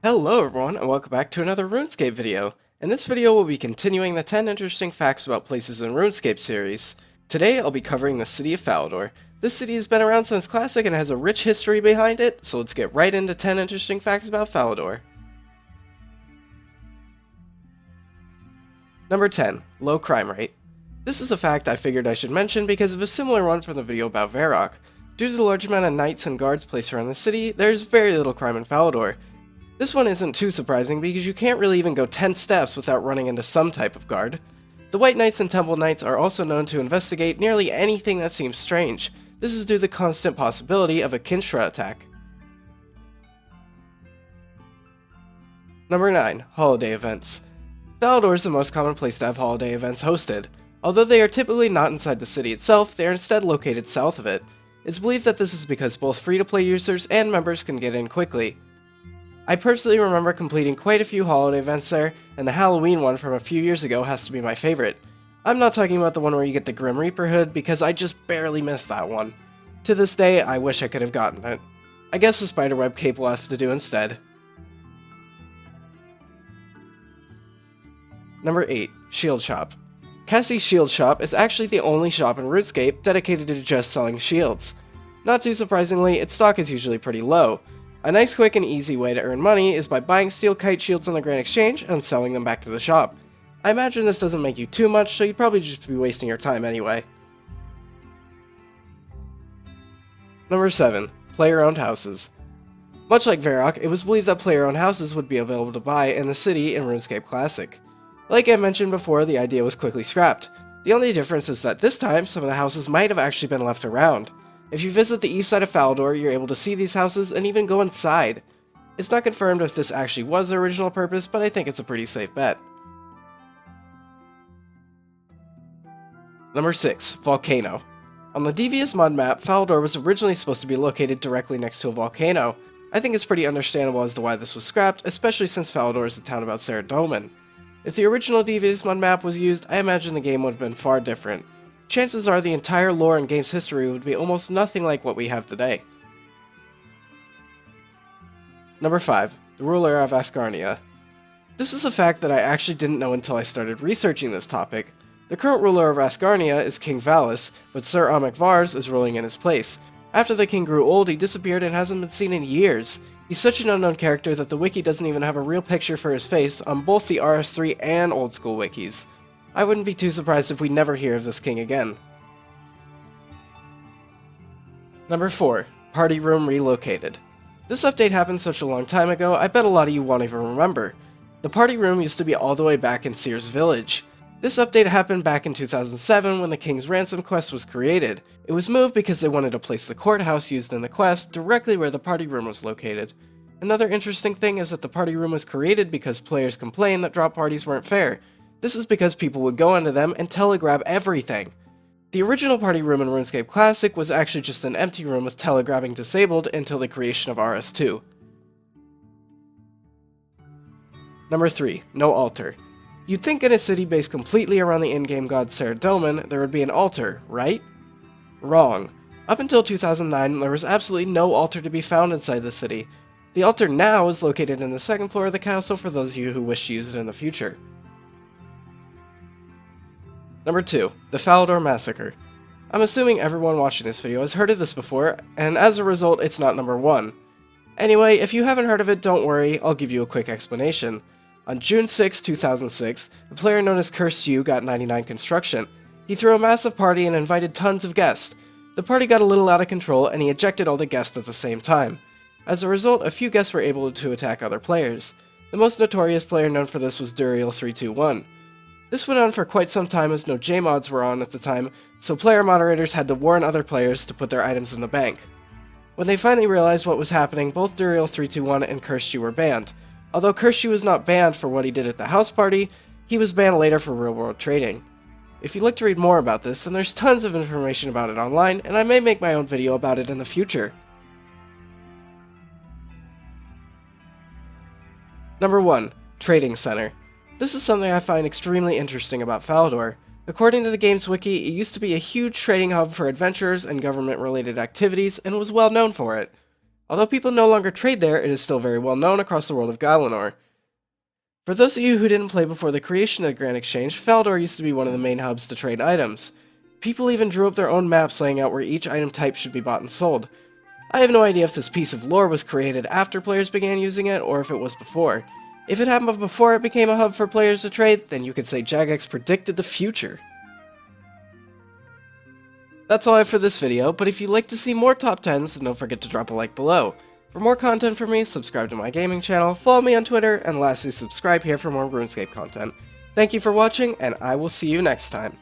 Hello everyone, and welcome back to another RuneScape video. In this video we'll be continuing the 10 interesting facts about places in RuneScape series. Today I'll be covering the city of Falador. This city has been around since Classic and has a rich history behind it, so let's get right into 10 interesting facts about Falador. Number 10. Low crime rate. This is a fact I figured I should mention because of a similar one from the video about Varrock. Due to the large amount of knights and guards placed around the city, there's very little crime in Falador. This one isn't too surprising because you can't really even go 10 steps without running into some type of guard. The White Knights and Temple Knights are also known to investigate nearly anything that seems strange. This is due to the constant possibility of a Kinshra attack. Number 9. Holiday events. Falador is the most common place to have holiday events hosted. Although they are typically not inside the city itself, they are instead located south of it. It's believed that this is because both free-to-play users and members can get in quickly. I personally remember completing quite a few holiday events there, and the Halloween one from a few years ago has to be my favorite. I'm not talking about the one where you get the Grim Reaper hood, because I just barely missed that one. To this day, I wish I could have gotten it. I guess the spiderweb cape will have to do instead. Number 8. Shield Shop. Cassie's Shield Shop is actually the only shop in RuneScape dedicated to just selling shields. Not too surprisingly, its stock is usually pretty low. A nice, quick, and easy way to earn money is by buying steel kite shields on the Grand Exchange and selling them back to the shop. I imagine this doesn't make you too much, so you'd probably just be wasting your time anyway. Number 7. Player-owned houses. Much like Varrock, it was believed that player-owned houses would be available to buy in the city in RuneScape Classic. Like I mentioned before, the idea was quickly scrapped. The only difference is that this time, some of the houses might have actually been left around. If you visit the east side of Falador, you're able to see these houses and even go inside. It's not confirmed if this actually was their original purpose, but I think it's a pretty safe bet. Number 6. Volcano. On the Devious Mud map, Falador was originally supposed to be located directly next to a volcano. I think it's pretty understandable as to why this was scrapped, especially since Falador is a town about Saradomin. If the original Devious Mud map was used, I imagine the game would have been far different. Chances are the entire lore and game's history would be almost nothing like what we have today. Number 5. The ruler of Asgarnia. This is a fact that I actually didn't know until I started researching this topic. The current ruler of Asgarnia is King Valis, but Sir Amik Vars is ruling in his place. After the king grew old, he disappeared and hasn't been seen in years. He's such an unknown character that the wiki doesn't even have a real picture for his face on both the RS3 and old school wikis. I wouldn't be too surprised if we never hear of this king again. Number 4. Party Room Relocated. This update happened such a long time ago, I bet a lot of you won't even remember. The party room used to be all the way back in Seer's Village. This update happened back in 2007 when the King's Ransom quest was created. It was moved because they wanted to place the courthouse used in the quest directly where the party room was located. Another interesting thing is that the party room was created because players complained that drop parties weren't fair. This is because people would go into them and telegrab everything. The original party room in RuneScape Classic was actually just an empty room with telegrabbing disabled until the creation of RS2. Number 3. No altar. You'd think in a city based completely around the in-game god Saradomin, there would be an altar, right? Wrong. Up until 2009, there was absolutely no altar to be found inside the city. The altar now is located in the second floor of the castle for those of you who wish to use it in the future. Number 2. The Falador Massacre. I'm assuming everyone watching this video has heard of this before, and as a result, it's not number 1. Anyway, if you haven't heard of it, don't worry, I'll give you a quick explanation. On June 6, 2006, a player known as Cursed You got 99 construction. He threw a massive party and invited tons of guests. The party got a little out of control, and he ejected all the guests at the same time. As a result, a few guests were able to attack other players. The most notorious player known for this was Duriel321. This went on for quite some time as no J-mods were on at the time, so player moderators had to warn other players to put their items in the bank. When they finally realized what was happening, both Duriel321 and Cursed You were banned. Although Cursed You was not banned for what he did at the house party, he was banned later for real-world trading. If you'd like to read more about this, then there's tons of information about it online, and I may make my own video about it in the future. Number 1. Trading Center. This is something I find extremely interesting about Falador. According to the game's wiki, it used to be a huge trading hub for adventurers and government-related activities and was well known for it. Although people no longer trade there, it is still very well known across the world of Galanor. For those of you who didn't play before the creation of the Grand Exchange, Falador used to be one of the main hubs to trade items. People even drew up their own maps laying out where each item type should be bought and sold. I have no idea if this piece of lore was created after players began using it, or if it was before. If it happened before it became a hub for players to trade, then you could say Jagex predicted the future. That's all I have for this video, but if you'd like to see more top 10s, then don't forget to drop a like below. For more content from me, subscribe to my gaming channel, follow me on Twitter, and lastly subscribe here for more RuneScape content. Thank you for watching, and I will see you next time.